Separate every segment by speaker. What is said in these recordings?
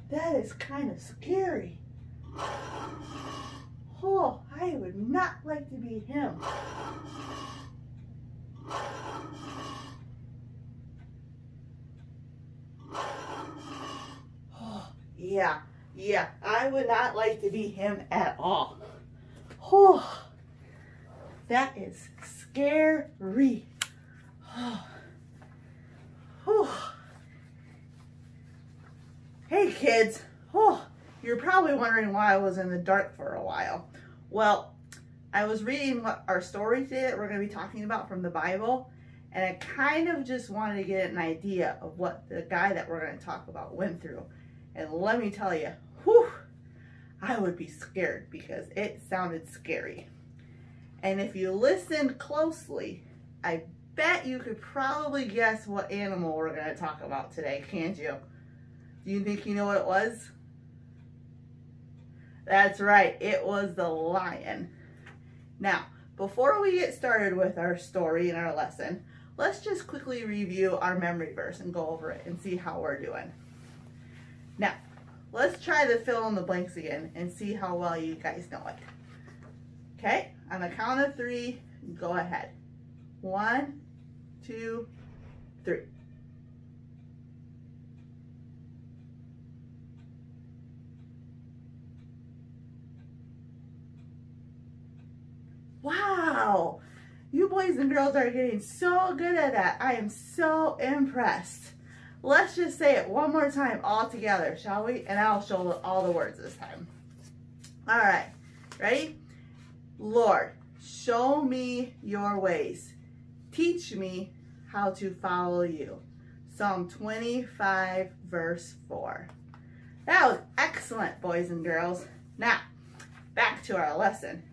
Speaker 1: that is kind of scary. Oh, I would not like to be him. Oh, yeah, I would not like to be him at all. Oh, that is scary. Oh. Oh. Hey kids, oh, you're probably wondering why I was in the dark for a while. Well, I was reading our story today that we're going to be talking about from the Bible, and I kind of just wanted to get an idea of what the guy that we're going to talk about went through. And let me tell you, whew, I would be scared because it sounded scary. And if you listened closely, I bet you could probably guess what animal we're going to talk about today, can't you? Do you think you know what it was? That's right, it was the lion. Now, before we get started with our story and our lesson, let's just quickly review our memory verse and go over it and see how we're doing. Now, let's try to fill in the blanks again and see how well you guys know it. Okay, on the count of 3, go ahead. 1, 2, 3. Wow, you boys and girls are getting so good at that. I am so impressed. Let's just say it one more time all together, shall we? And I'll show all the words this time. All right, ready? Lord, show me your ways. Teach me how to follow you. Psalm 25, verse 4. That was excellent, boys and girls. Now, back to our lesson.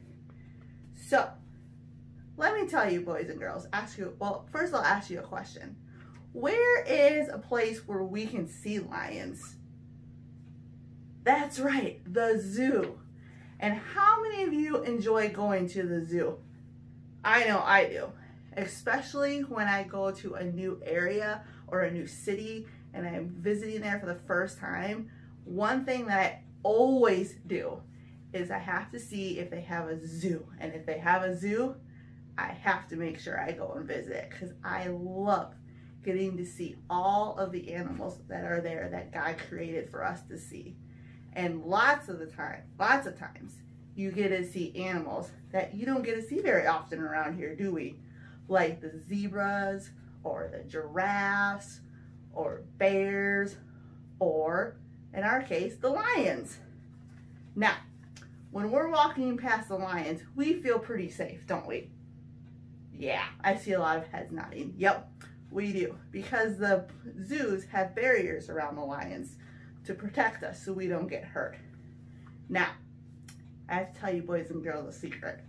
Speaker 1: So, let me tell you, boys and girls, well, first I'll ask you a question. Where is a place where we can see lions? That's right, the zoo. And how many of you enjoy going to the zoo? I know I do, especially when I go to a new area or a new city and I'm visiting there for the first time. One thing that I always do is I have to see if they have a zoo. And if they have a zoo, I have to make sure I go and visit it because I love getting to see all of the animals that are there that God created for us to see. And lots of times, you get to see animals that you don't get to see very often around here, do we? Like the zebras, or the giraffes, or bears, or, in our case, the lions. Now, when we're walking past the lions, we feel pretty safe, don't we? Yeah, I see a lot of heads nodding. Yep, we do. Because the zoos have barriers around the lions to protect us so we don't get hurt. Now, I have to tell you boys and girls a secret.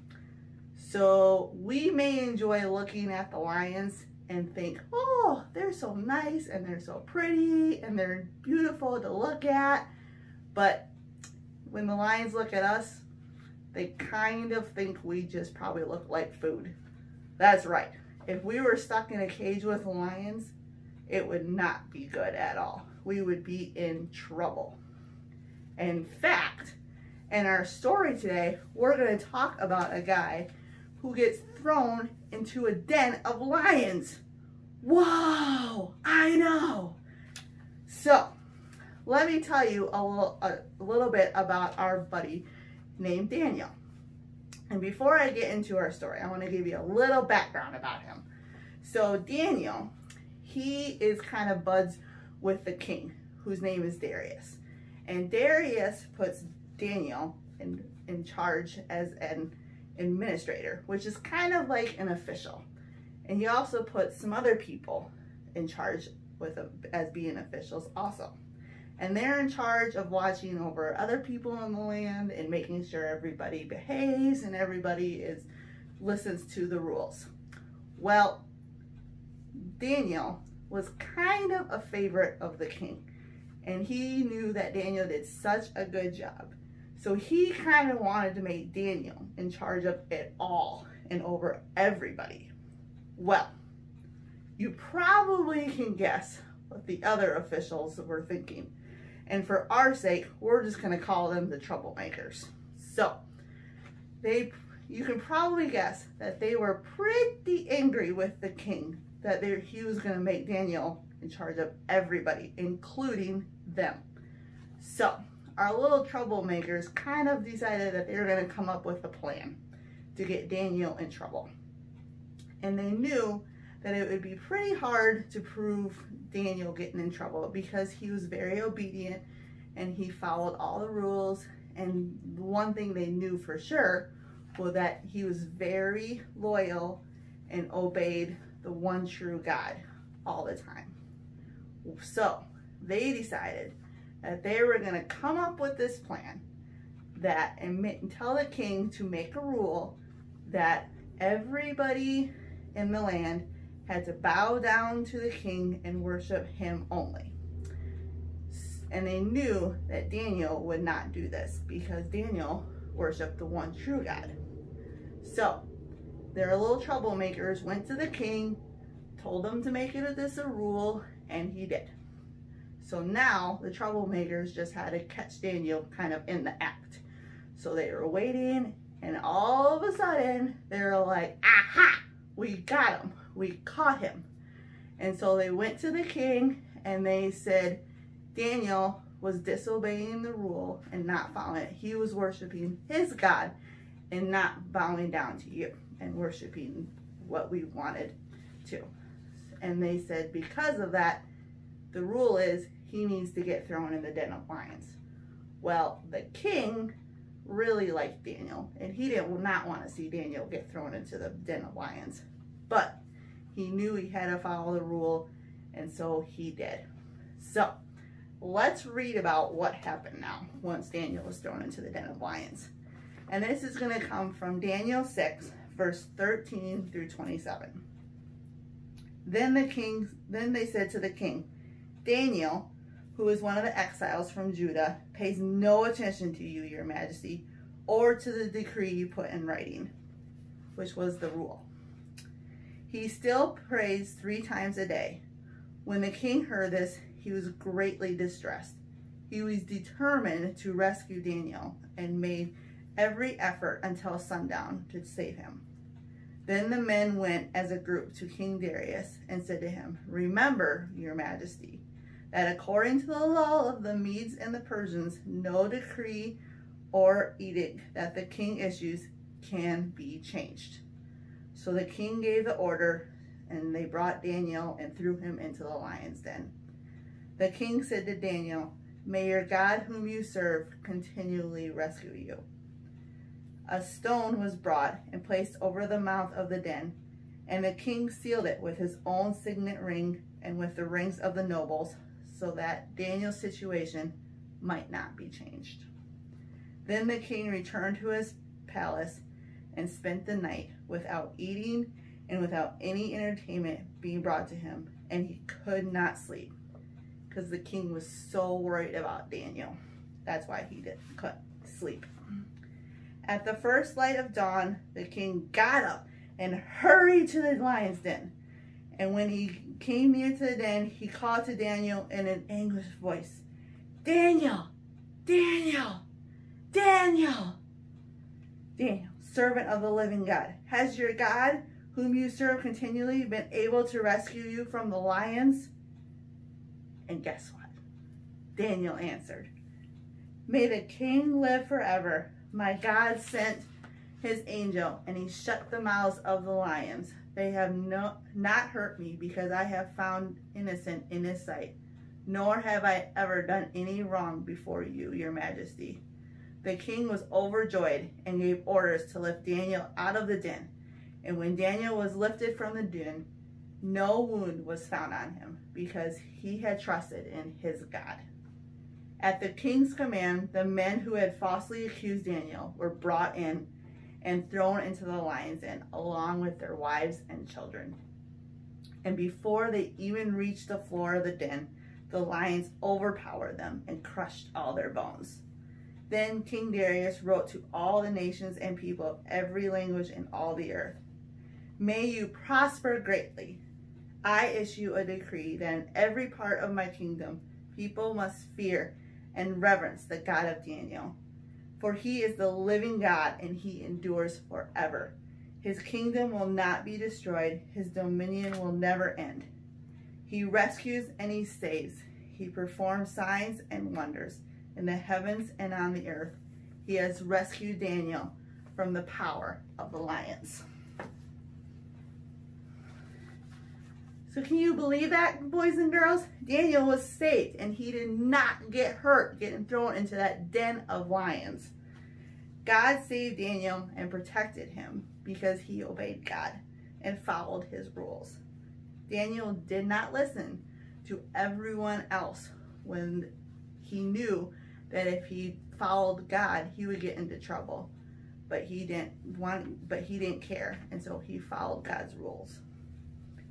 Speaker 1: So we may enjoy looking at the lions and think, oh, they're so nice and they're so pretty and they're beautiful to look at. But when the lions look at us, they kind of think we just probably look like food. That's right. If we were stuck in a cage with lions, it would not be good at all. We would be in trouble. In fact, in our story today, we're going to talk about a guy who gets thrown into a den of lions. Whoa, I know. So, let me tell you a little bit about our buddy named Daniel. And before I get into our story, I want to give you a little background about him. So Daniel, he is kind of buds with the king, whose name is Darius. And Darius puts Daniel in charge as an administrator, which is kind of like an official. And he also puts some other people in charge as being officials also. And they're in charge of watching over other people in the land and making sure everybody behaves and everybody listens to the rules. Well, Daniel was kind of a favorite of the king, and he knew that Daniel did such a good job. So he kind of wanted to make Daniel in charge of it all and over everybody. Well, you probably can guess what the other officials were thinking. And for our sake, we're just going to call them the troublemakers. So you can probably guess that they were pretty angry with the king that he was going to make Daniel in charge of everybody, including them. So our little troublemakers kind of decided that they were going to come up with a plan to get Daniel in trouble. And they knew that it would be pretty hard to prove Daniel getting in trouble because he was very obedient and he followed all the rules. And one thing they knew for sure was that he was very loyal and obeyed the one true God all the time. So they decided that they were going to come up with this plan and tell the king to make a rule that everybody in the land had to bow down to the king and worship him only. And they knew that Daniel would not do this because Daniel worshiped the one true God. So their little troublemakers went to the king, told him to make this a rule, and he did. So now the troublemakers just had to catch Daniel kind of in the act. So they were waiting, and all of a sudden they were like, aha, we got him, we caught him. And so they went to the king and they said Daniel was disobeying the rule and not following it. He was worshiping his God and not bowing down to you and worshiping what we wanted to. And they said because of that, the rule is he needs to get thrown in the den of lions. Well, the king really liked Daniel, and he did not want to see Daniel get thrown into the den of lions. But he knew he had to follow the rule, and so he did. So let's read about what happened now once Daniel was thrown into the den of lions. And this is going to come from Daniel 6, verse 13 through 27. Then they said to the king, Daniel, who is one of the exiles from Judah, pays no attention to you, your majesty, or to the decree you put in writing, which was the rule. He still prays 3 times a day. When the king heard this, he was greatly distressed. He was determined to rescue Daniel and made every effort until sundown to save him. Then the men went as a group to King Darius and said to him, remember, your majesty, that according to the law of the Medes and the Persians, no decree or edict that the king issues can be changed. So the king gave the order, and they brought Daniel and threw him into the lion's den. The king said to Daniel, may your God whom you serve continually rescue you. A stone was brought and placed over the mouth of the den, and the king sealed it with his own signet ring and with the rings of the nobles, so that Daniel's situation might not be changed. Then the king returned to his palace and spent the night without eating and without any entertainment being brought to him, and he could not sleep because the king was so worried about Daniel. That's why he couldn't sleep. At the first light of dawn, the king got up and hurried to the lion's den. And when he came near to the den, he called to Daniel in an anguished voice, Daniel, Daniel, Daniel. Daniel, servant of the living God, has your God, whom you serve continually, been able to rescue you from the lions? And guess what? Daniel answered, may the king live forever. My God sent his angel, and he shut the mouths of the lions. They have not hurt me, because I have found innocent in his sight, nor have I ever done any wrong before you, your majesty. The king was overjoyed and gave orders to lift Daniel out of the den. And when Daniel was lifted from the den, no wound was found on him, because he had trusted in his God. At the king's command, the men who had falsely accused Daniel were brought in and thrown into the lion's den, along with their wives and children. And before they even reached the floor of the den, the lions overpowered them and crushed all their bones. Then King Darius wrote to all the nations and people of every language in all the earth, may you prosper greatly. I issue a decree that in every part of my kingdom, people must fear and reverence the God of Daniel. For he is the living God, and he endures forever. His kingdom will not be destroyed. His dominion will never end. He rescues and he saves. He performs signs and wonders in the heavens and on the earth. He has rescued Daniel from the power of the lions. So can you believe that, boys and girls? Daniel was saved, and he did not get hurt getting thrown into that den of lions. God saved Daniel and protected him because he obeyed God and followed his rules. Daniel did not listen to everyone else when he knew that if he followed God, he would get into trouble. But he didn't care, and so he followed God's rules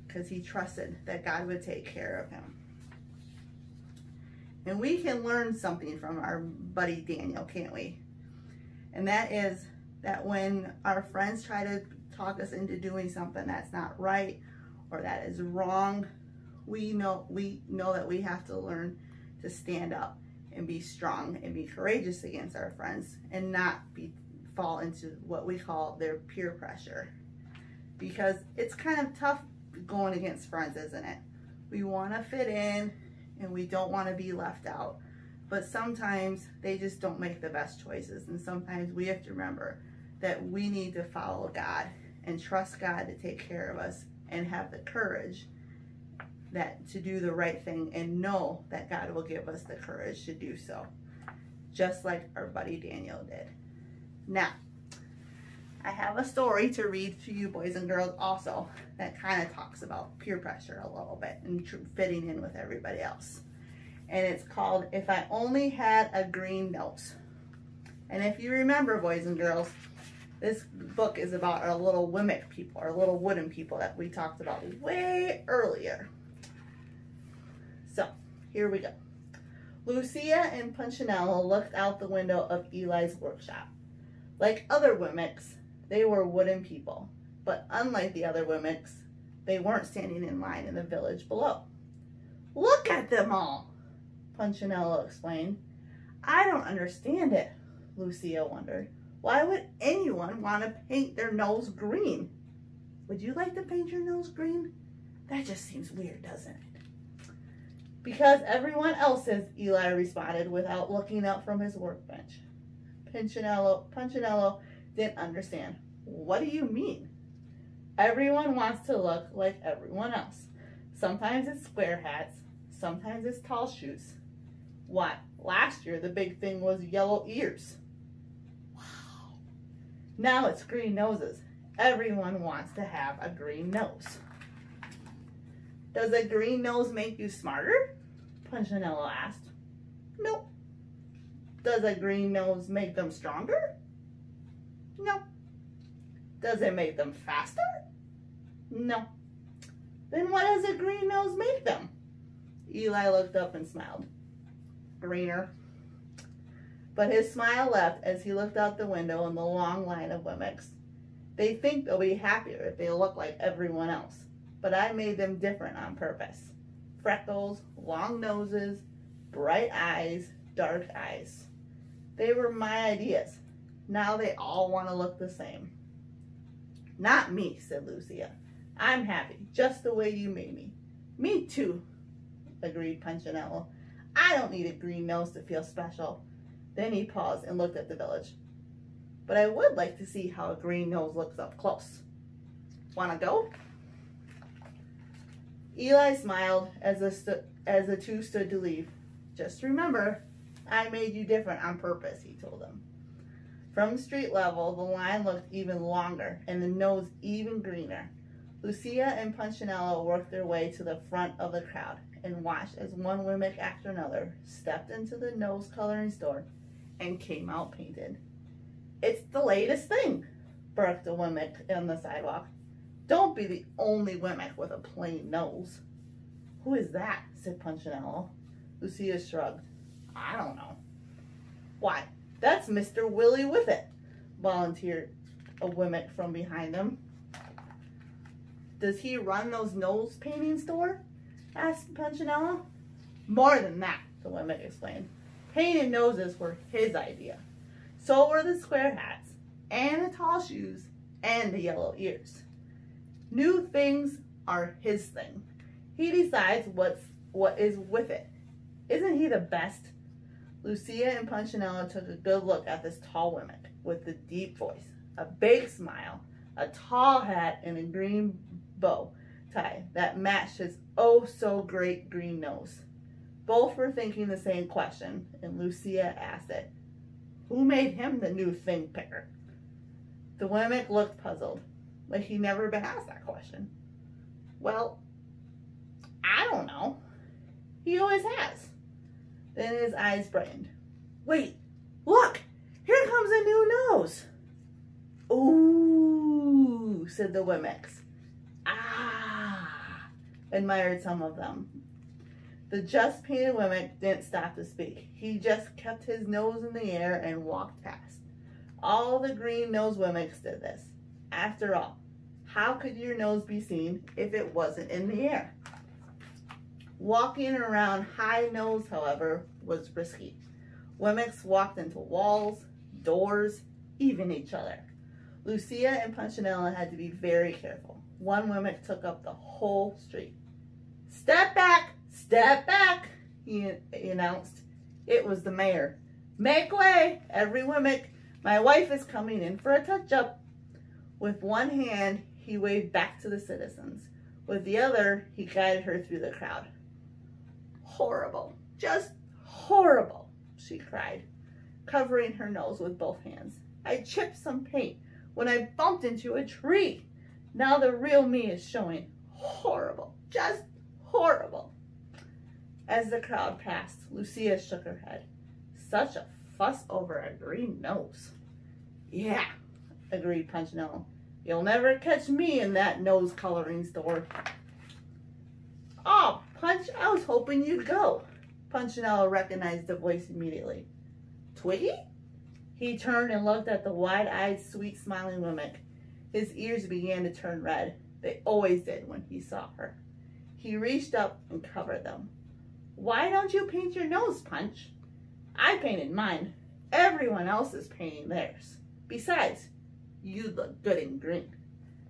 Speaker 1: because he trusted that God would take care of him. And we can learn something from our buddy Daniel, can't we? And that is that when our friends try to talk us into doing something that's not right or that is wrong, we know that we have to learn to stand up and be strong and be courageous against our friends and not fall into what we call their peer pressure. Because it's kind of tough going against friends, isn't it? We want to fit in and we don't want to be left out. But sometimes they just don't make the best choices. And sometimes we have to remember that we need to follow God and trust God to take care of us and have the courage to do the right thing and know that God will give us the courage to do so. Just like our buddy Daniel did. Now, I have a story to read to you boys and girls also that kind of talks about peer pressure a little bit and fitting in with everybody else. And it's called If I Only Had a Green Nose. And if you remember, boys and girls, this book is about our little Wimmick people, our little wooden people that we talked about way earlier. So, here we go. Lucia and Punchinello looked out the window of Eli's workshop. Like other Wimmicks, they were wooden people. But unlike the other Wimmicks, they weren't standing in line in the village below. Look at them all, Punchinello explained. I don't understand it, Lucia wondered. Why would anyone want to paint their nose green? Would you like to paint your nose green? That just seems weird, doesn't it? Because everyone else is, Eli responded without looking up from his workbench. Punchinello didn't understand. What do you mean? Everyone wants to look like everyone else. Sometimes it's square hats. Sometimes it's tall shoes. What? Last year the big thing was yellow ears. Wow. Now it's green noses. Everyone wants to have a green nose. Does a green nose make you smarter? Punchinello asked. Nope. Does a green nose make them stronger? No. Does it make them faster? No. Then what does a green nose make them? Eli looked up and smiled. Greener. But his smile left as he looked out the window in the long line of Wimmicks. They think they'll be happier if they look like everyone else, but I made them different on purpose. Freckles, long noses, bright eyes, dark eyes. They were my ideas. Now they all want to look the same. Not me, said Lucia. I'm happy, just the way you made me. Me too, agreed Punchinello. I don't need a green nose to feel special. Then he paused and looked at the village. But I would like to see how a green nose looks up close. Wanna go? Eli smiled as the two stood to leave. Just remember, I made you different on purpose, he told them. From street level, the line looked even longer and the nose even greener. Lucia and Punchinello worked their way to the front of the crowd and watched as one Wimmick after another stepped into the nose coloring store and came out painted. It's the latest thing, barked a Wimmick on the sidewalk. Don't be the only Wimmick with a plain nose. Who is that? Said Punchinello. Lucia shrugged. I don't know. Why, that's Mr. Willie Whippet, volunteered a Wimmick from behind them. Does he run those nose painting store? Asked Punchinello. More than that, the Wimmick explained. Painted noses were his idea. So were the square hats, and the tall shoes, and the yellow ears. New things are his thing. He decides what is with it. Isn't he the best? Lucia and Punchinello took a good look at this tall woman with the deep voice, a big smile, a tall hat, and a green bow tie that matched his oh so great green nose. Both were thinking the same question, and Lucia asked it. Who made him the new thing picker? The Wemmick looked puzzled, like he'd never been asked that question. Well, I don't know. He always has. Then his eyes brightened. Wait, look, here comes a new nose. Ooh, said the Wemmicks. Ah, admired some of them. The just painted Wemmick didn't stop to speak. He just kept his nose in the air and walked past. All the green-nosed Wemmicks did this. After all, how could your nose be seen if it wasn't in the air? Walking around high nose, however, was risky. Wemmicks walked into walls, doors, even each other. Lucia and Punchinello had to be very careful. One Wemmick took up the whole street. Step back! Step back, he announced. It was the mayor. Make way, every Wemmick. My wife is coming in for a touch-up. With one hand, he waved back to the citizens. With the other, he guided her through the crowd. Horrible, just horrible, she cried, covering her nose with both hands. I chipped some paint when I bumped into a tree. Now the real me is showing. Horrible, just horrible. As the crowd passed, Lucia shook her head. Such a fuss over a green nose. Yeah, agreed Punchinello. You'll never catch me in that nose coloring store. Oh, Punch, I was hoping you'd go. Punchinello recognized the voice immediately. Twiggy? He turned and looked at the wide-eyed, sweet-smiling Wemmick. His ears began to turn red. They always did when he saw her. He reached up and covered them. Why don't you paint your nose, Punch? I painted mine. Everyone else is painting theirs. Besides, you look good in green.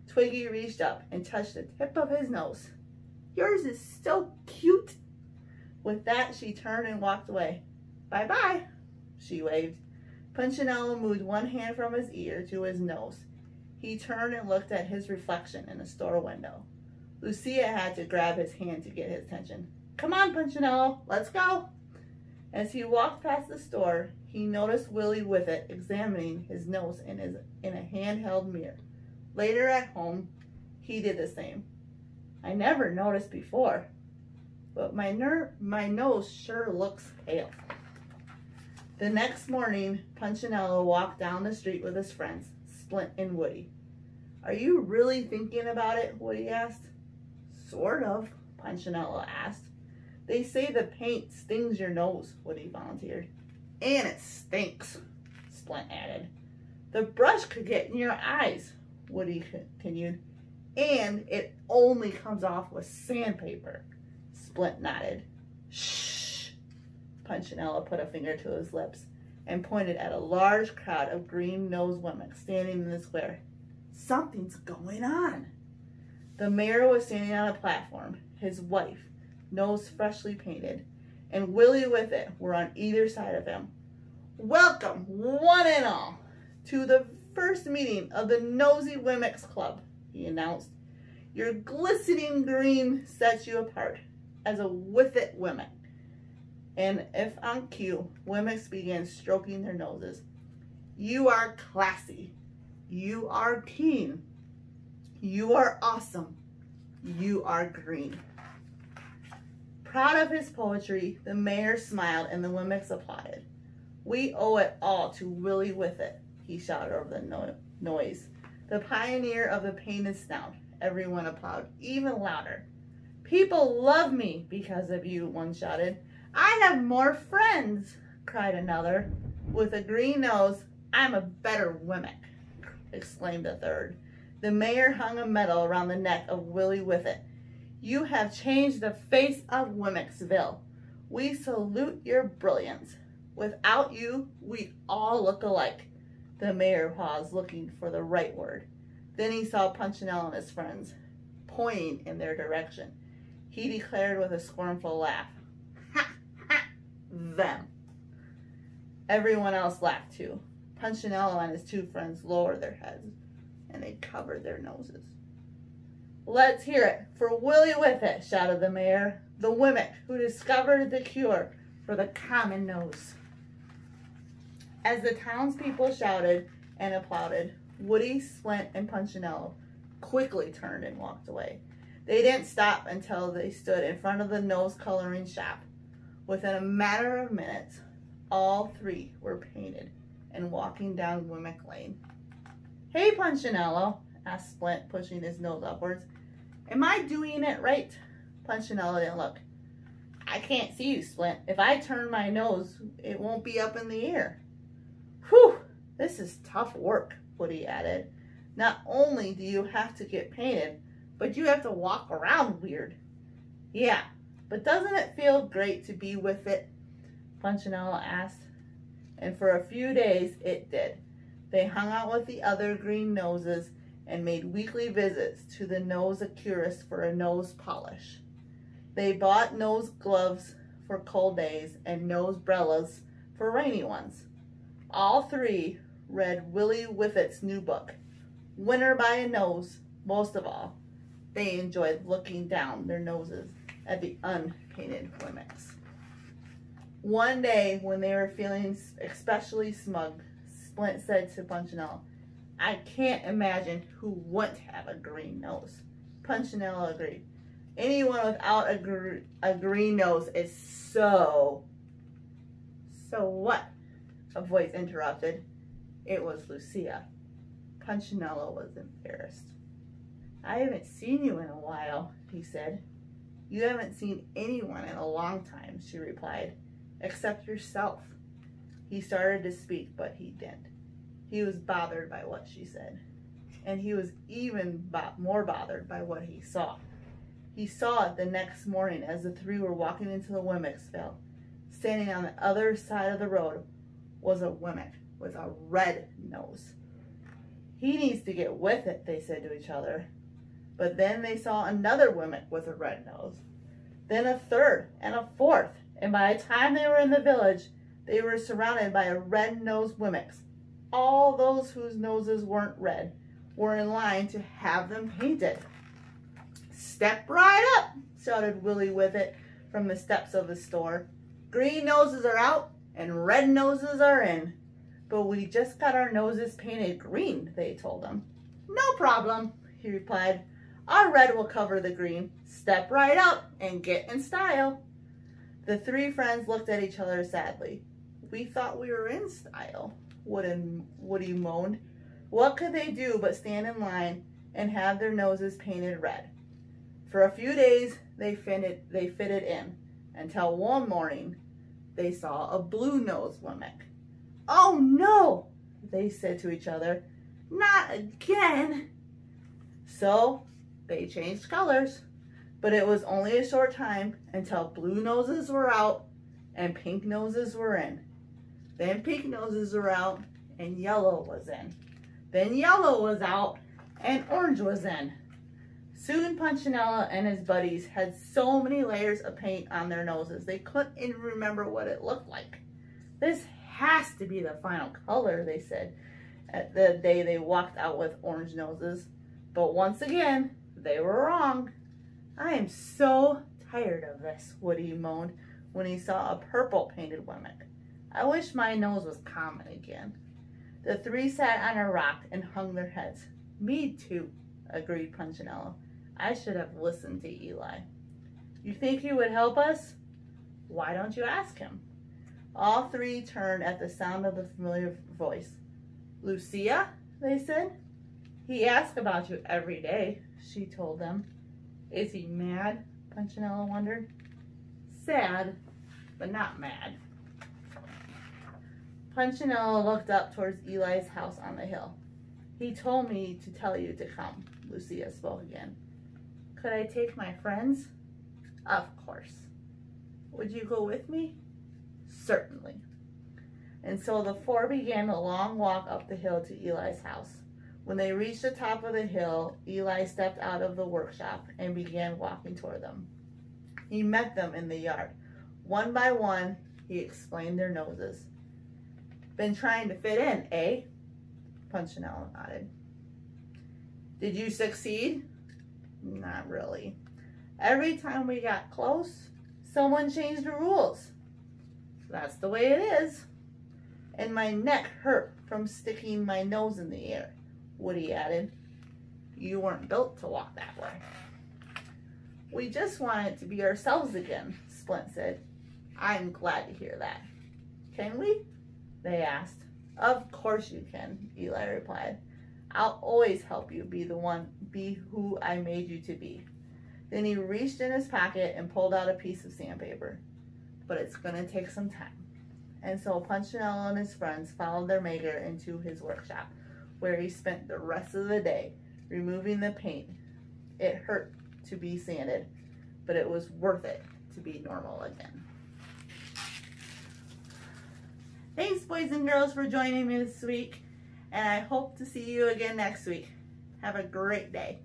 Speaker 1: Twiggy reached up and touched the tip of his nose. Yours is so cute. With that, she turned and walked away. Bye-bye, she waved. Punchinello moved one hand from his ear to his nose. He turned and looked at his reflection in the store window. Lucia had to grab his hand to get his attention. Come on, Punchinello, let's go. As he walked past the store, he noticed Willie with it examining his nose in a handheld mirror. Later at home, he did the same. I never noticed before, but my nose sure looks pale. The next morning, Punchinello walked down the street with his friends, Splint and Woody. Are you really thinking about it? Woody asked. Sort of, Punchinello asked. They say the paint stings your nose, Woody volunteered. And it stinks, Splint added. The brush could get in your eyes, Woody continued. And it only comes off with sandpaper, Splint nodded. Shh, Punchinello put a finger to his lips and pointed at a large crowd of green-nosed women standing in the square. Something's going on. The mayor was standing on a platform, his wife, nose freshly painted, and Willie with it were on either side of him. Welcome, one and all, to the first meeting of the Nosy Wemmicks Club, he announced. Your glistening green sets you apart as a with-it Wemmick. And if on cue, Wemmicks began stroking their noses. You are classy. You are keen. You are awesome. You are green. Proud of his poetry, the mayor smiled and the Wemmicks applauded. We owe it all to Willie with it, he shouted over the noise. The pioneer of the painted snout. Everyone applauded, even louder. People love me because of you, one shouted. I have more friends, cried another. With a green nose, I'm a better Wemmick, exclaimed a third. The mayor hung a medal around the neck of Willie with it. You have changed the face of Wemmicksville. We salute your brilliance. Without you, we all look alike. The mayor paused, looking for the right word. Then he saw Punchinello and his friends, pointing in their direction. He declared with a scornful laugh, "Ha, ha, them." Everyone else laughed too. Punchinello and his two friends lowered their heads, and they covered their noses. "Let's hear it for Willie with it," shouted the mayor, the Wimmick who discovered the cure for the common nose. As the townspeople shouted and applauded, Woody, Splint, and Punchinello quickly turned and walked away. They didn't stop until they stood in front of the nose coloring shop. Within a matter of minutes, all three were painted and walking down Wimmick Lane. "Hey, Punchinello," asked Splint, pushing his nose upwards. "Am I doing it right?" Punchinello didn't look. "I can't see you, Splint. If I turn my nose, it won't be up in the air." "Whew, this is tough work," Woody added. "Not only do you have to get painted, but you have to walk around weird." "Yeah, but doesn't it feel great to be with it?" Punchinello asked. And for a few days it did. They hung out with the other green noses and made weekly visits to the nose-oculist for a nose polish. They bought nose gloves for cold days and nose brellas for rainy ones. All three read Willie Whiffet's new book, Winner by a Nose. Most of all, they enjoyed looking down their noses at the unpainted Wimmicks. One day, when they were feeling especially smug, Splint said to Punchinello, "I can't imagine who wouldn't have a green nose." Punchinello agreed. "Anyone without a green nose is so..." "So what?" a voice interrupted. It was Lucia. Punchinello was embarrassed. "I haven't seen you in a while," he said. "You haven't seen anyone in a long time," she replied, "except yourself." He started to speak, but he didn't. He was bothered by what she said, and he was even more bothered by what he saw. He saw it the next morning as the three were walking into the Wimmicksville. Standing on the other side of the road was a Wimmick with a red nose. "He needs to get with it," they said to each other. But then they saw another Wimmick with a red nose, then a third and a fourth, and by the time they were in the village, they were surrounded by red-nosed Wimmicks. All those whose noses weren't red were in line to have them painted. "Step right up," shouted Willie Whiffet from the steps of the store. "Green noses are out and red noses are in." "But we just got our noses painted green," they told him. "No problem," he replied. "Our red will cover the green. Step right up and get in style." The three friends looked at each other sadly. "We thought we were in style," Woody moaned. What could they do but stand in line and have their noses painted red? For a few days they fitted in, until one morning they saw a blue-nosed Wimmick. "Oh no," they said to each other, "not again." So they changed colors, but it was only a short time until blue noses were out and pink noses were in. Then pink noses were out and yellow was in. Then yellow was out and orange was in. Soon Punchinello and his buddies had so many layers of paint on their noses they couldn't even remember what it looked like. "This has to be the final color," they said at the day they walked out with orange noses. But once again, they were wrong. "I am so tired of this," Woody moaned when he saw a purple painted Wimmick. "I wish my nose was common again." The three sat on a rock and hung their heads. "Me too," agreed Punchinello. "I should have listened to Eli." "You think he would help us?" "Why don't you ask him?" All three turned at the sound of the familiar voice. "Lucia?" they said. "He asks about you every day," she told them. "Is he mad?" Punchinello wondered. "Sad, but not mad." Punchinello looked up towards Eli's house on the hill. "He told me to tell you to come," Lucia spoke again. "Could I take my friends?" "Of course." "Would you go with me?" "Certainly." And so the four began a long walk up the hill to Eli's house. When they reached the top of the hill, Eli stepped out of the workshop and began walking toward them. He met them in the yard. One by one, he explained their noses. Been trying to fit in, eh? Punchinello nodded. Did you succeed? Not really. Every time we got close, someone changed the rules. That's the way it is. And my neck hurt from sticking my nose in the air, Woody added. You weren't built to walk that way. We just wanted to be ourselves again, Splint said. I'm glad to hear that. Can we? They asked. Of course you can, Eli replied. I'll always help you be who I made you to be. Then he reached in his pocket and pulled out a piece of sandpaper. But it's going to take some time. And so Punchinello and his friends followed their maker into his workshop, where he spent the rest of the day removing the paint. It hurt to be sanded, but it was worth it to be normal again. Thanks, boys and girls, for joining me this week, and I hope to see you again next week. Have a great day.